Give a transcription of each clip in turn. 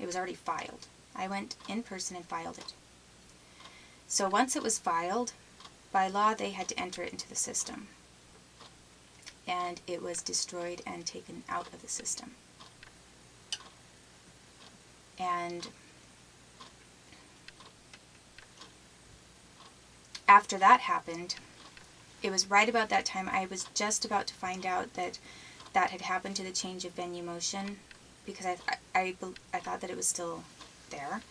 It was already filed. I went in person and filed it. So once it was filed, by law they had to enter it into the system. And it was destroyed and taken out of the system. And after that happened, it was right about that time I was just about to find out that that had happened to the change of venue motion, because I thought that it was still there,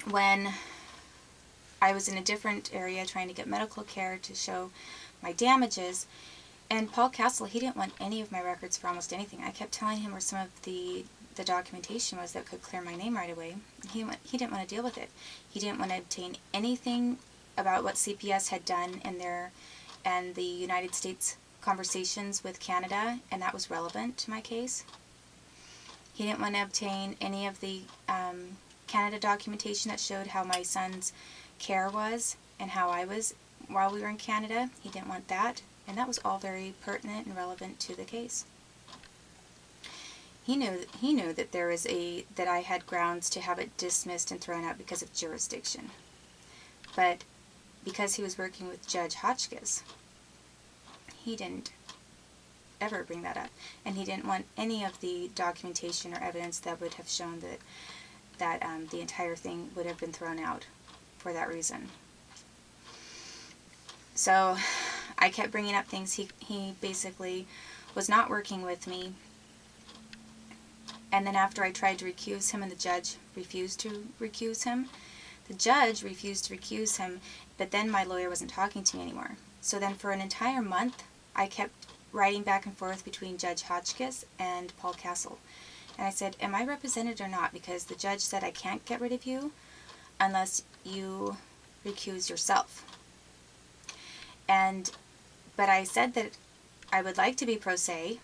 when I was in a different area trying to get medical care to show my damages. And Paul Castle, he didn't want any of my records for almost anything. I kept telling him where some of the documentation was that could clear my name right away. He didn't want to deal with it. He didn't want to obtain anything about what CPS had done in their and the United States conversations with Canada, and that was relevant to my case. He didn't want to obtain any of the Canada documentation that showed how my son's care was and how I was while we were in Canada. He didn't want that, and that was all very pertinent and relevant to the case. He knew that there was that I had grounds to have it dismissed and thrown out because of jurisdiction. But because he was working with Judge Hotchkiss, he didn't ever bring that up, and he didn't want any of the documentation or evidence that would have shown that the entire thing would have been thrown out for that reason. So I kept bringing up things. He basically was not working with me. And then after I tried to recuse him and the judge refused to recuse him, the judge refused to recuse him, but then my lawyer wasn't talking to me anymore. So then for an entire month, I kept writing back and forth between Judge Hotchkiss and Paul Castle. And I said, am I represented or not? Because the judge said I can't get rid of you unless you recuse yourself. But I said that I would like to be pro se,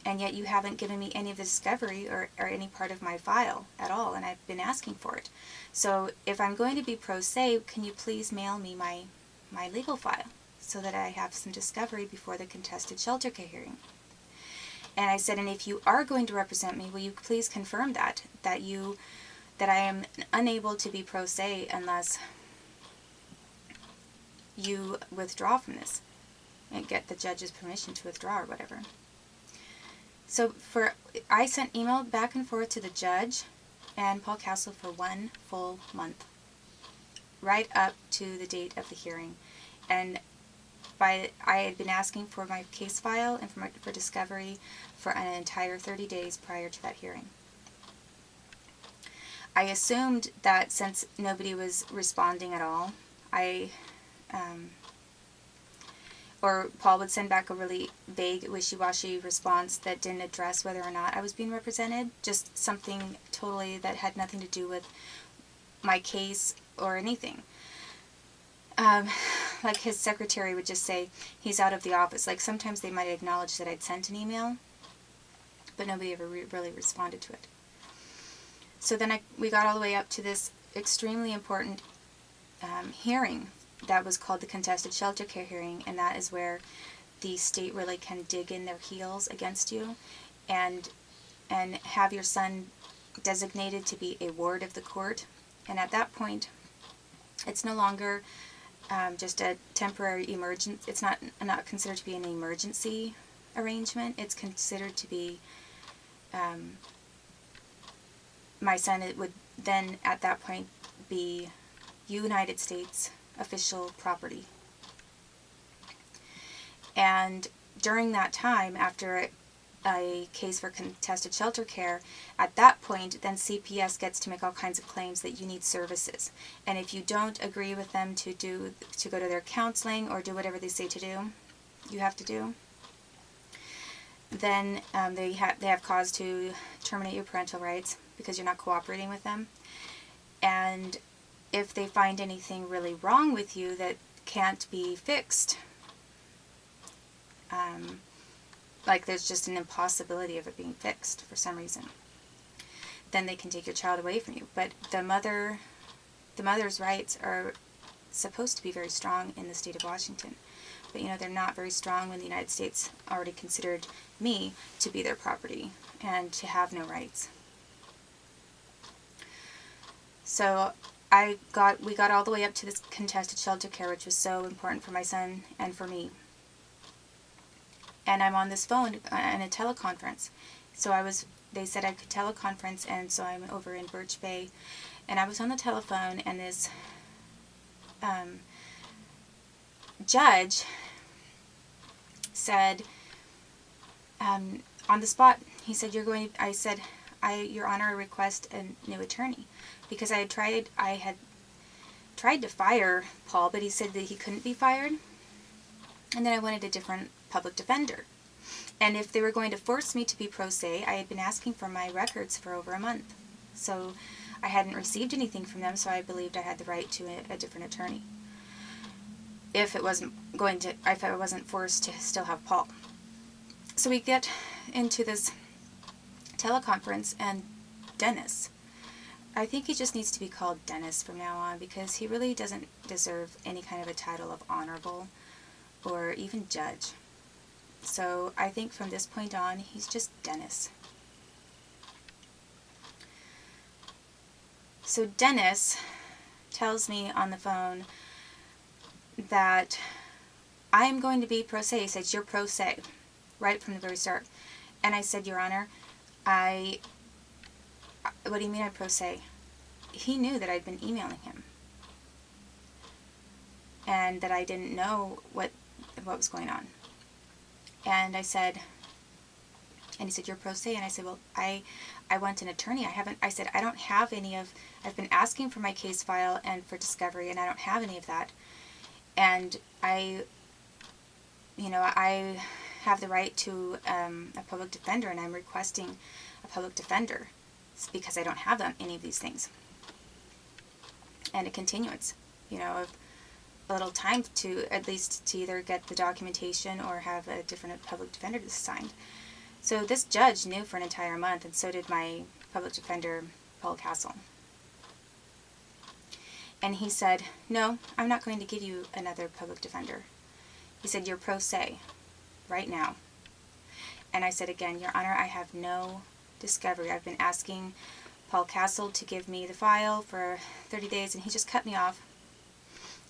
and yet you haven't given me any of the discovery or any part of my file at all, and I've been asking for it. So if I'm going to be pro se, can you please mail me my legal file so that I have some discovery before the contested shelter care hearing? And I said, and if you are going to represent me, will you please confirm that I am unable to be pro se unless you withdraw from this and get the judge's permission to withdraw or whatever. So I sent email back and forth to the judge and Paul Castle for 1 full month, right up to the date of the hearing. And I had been asking for my case file and for discovery for an entire 30 days prior to that hearing. I assumed that since nobody was responding at all, or Paul would send back a really vague, wishy-washy response that didn't address whether or not I was being represented, just something totally that had nothing to do with my case or anything. Like his secretary would just say, he's out of the office. Like sometimes they might acknowledge that I'd sent an email, but nobody ever really responded to it. So then we got all the way up to this extremely important hearing that was called the contested shelter care hearing, and that is where the state really can dig in their heels against you and have your son designated to be a ward of the court. And at that point, it's no longer just a temporary emergency. It's not considered to be an emergency arrangement. It's considered to be my son. It would then at that point be United States official property. And during that time, after a case for contested shelter care, at that point, then CPS gets to make all kinds of claims that you need services. And if you don't agree with them to go to their counseling or do whatever they say to do, you have to do, then they have cause to terminate your parental rights because you're not cooperating with them. And if they find anything really wrong with you that can't be fixed, like there's just an impossibility of it being fixed for some reason, then they can take your child away from you. But the mother's rights are supposed to be very strong in the state of Washington. But they're not very strong when the United States already considered me to be their property and to have no rights. So we got all the way up to this contested shelter care, which was so important for my son and for me. And I'm on this phone in a teleconference. So they said I could teleconference, and so I'm over in Birch Bay, and I was on the telephone, and this judge said, on the spot, he said, I said, Your Honor, I request a new attorney, because I had tried to fire Paul, but he said that he couldn't be fired, and then I wanted a different public defender. And if they were going to force me to be pro se, I had been asking for my records for over a month. So I hadn't received anything from them, so I believed I had the right to a different attorney. If I wasn't forced to still have Paul. So we get into this teleconference, and Dennis, I think he just needs to be called Dennis from now on, because he really doesn't deserve any kind of a title of honorable or even judge. So I think from this point on, he's just Dennis. So Dennis tells me on the phone that I am going to be pro se. He says, "You're pro se," right from the very start. And I said, "Your Honor, what do you mean I'm pro se?" He knew that I'd been emailing him, and that I didn't know what was going on. And I said, and he said, "You're pro se." And I said, "Well, I want an attorney. I said, I don't have I've been asking for my case file and for discovery, and I don't have any of that. And I have the right to a public defender, and I'm requesting a public defender. It's because I don't have any of these things." And a continuance, of a little time to at least to either get the documentation or have a different public defender assigned. So this judge knew for an entire month, and so did my public defender, Paul Castle. And he said, "No, I'm not going to give you another public defender." He said, "You're pro se right now." And I said again, "Your Honor, I have no discovery. I've been asking Paul Castle to give me the file for 30 days, and he just cut me off."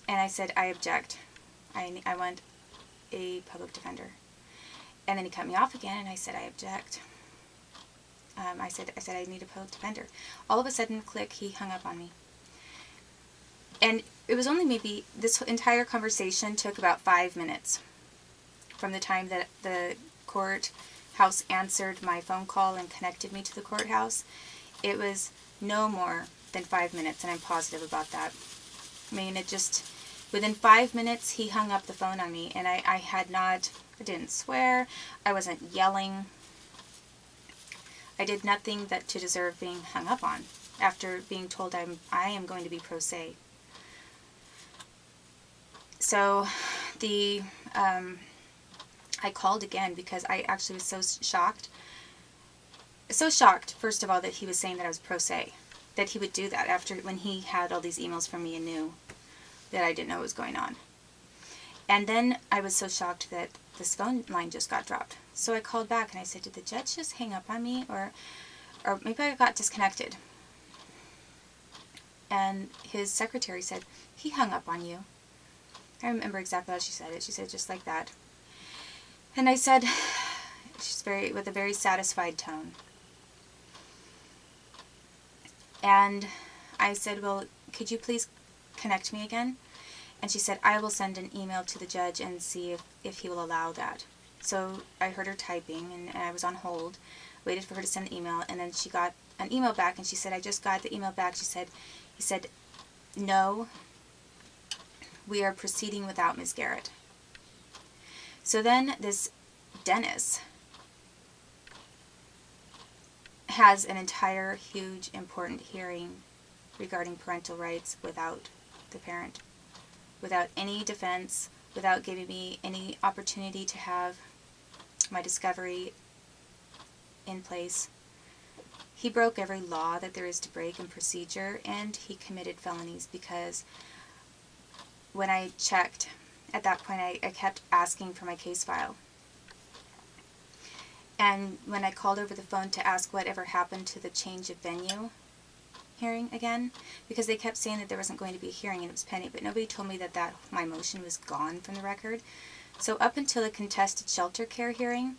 And I said, "I object. I want a public defender." And then he cut me off again, and I said, "I object." I said, "I need a public defender." All of a sudden, click, he hung up on me. And it was only maybe, this entire conversation took about 5 minutes from the time that the courthouse answered my phone call and connected me to the courthouse. It was no more than 5 minutes, and I'm positive about that. I mean, within 5 minutes, he hung up the phone on me, and I didn't swear, I wasn't yelling, I did nothing to deserve being hung up on, after being told I am going to be pro se. So, I called again, because I actually was so shocked. So shocked, first of all, that he was saying that I was pro se, that he would do that when he had all these emails from me and knew that I didn't know what was going on. And then I was so shocked that this phone line just got dropped. So I called back and I said, "Did the judge just hang up on me, or maybe I got disconnected?" And his secretary said, "He hung up on you." I remember exactly how she said it. She said it just like that. And I said, with a very satisfied tone. And I said, "Well, could you please connect me again?" And she said, "I will send an email to the judge and see if he will allow that." So I heard her typing, and I was on hold, waited for her to send the email, and then she got an email back, and she said, "I just got the email back." He said, "No, we are proceeding without Ms. Garrett." So then this Dennis has an entire, huge, important hearing regarding parental rights without the parent, without any defense, without giving me any opportunity to have my discovery in place. He broke every law that there is to break in procedure, and he committed felonies, because when I checked, at that point I kept asking for my case file. And when I called over the phone to ask whatever happened to the change of venue, hearing again, because they kept saying that there wasn't going to be a hearing and it was pending, but nobody told me that my motion was gone from the record. So up until the contested shelter care hearing,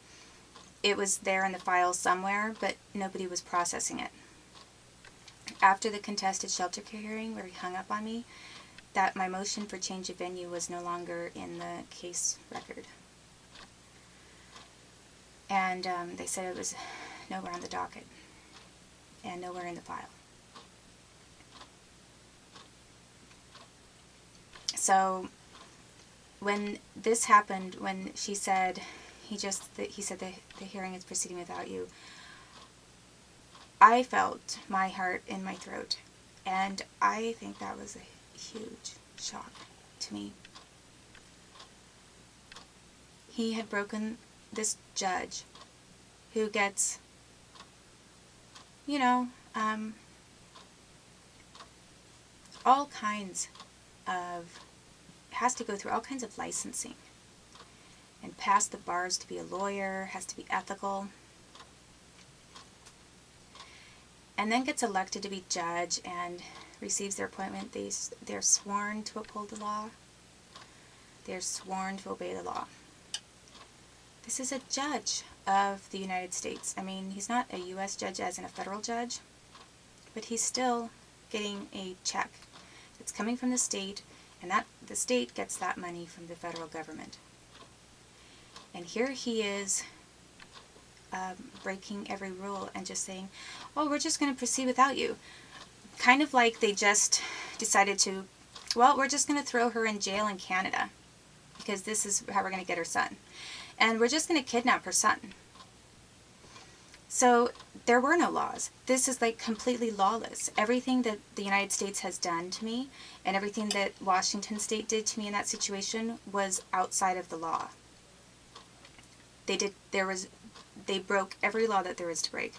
it was there in the file somewhere, but nobody was processing it. After the contested shelter care hearing, where he hung up on me, that my motion for change of venue was no longer in the case record. And they said it was nowhere on the docket and nowhere in the file. So when this happened, when she said, he said the hearing is proceeding without you, I felt my heart in my throat, and I think that was a huge shock to me. He had broken this judge who gets, all kinds of, has to go through all kinds of licensing and pass the bars to be a lawyer, has to be ethical, and then gets elected to be judge and receives their appointment. They're sworn to uphold the law. They're sworn to obey the law. This is a judge of the United States. I mean, he's not a U.S. judge as in a federal judge, but he's still getting a check that's coming from the state, and that the state gets that money from the federal government. And here he is breaking every rule and just saying, oh, we're just going to proceed without you. Kind of like they just decided to, well, we're just going to throw her in jail in Canada because this is how we're going to get her son. And we're just going to kidnap her son. So there were no laws. This is like completely lawless. Everything that the United States has done to me and everything that Washington State did to me in that situation was outside of the law. They broke every law that there is to break.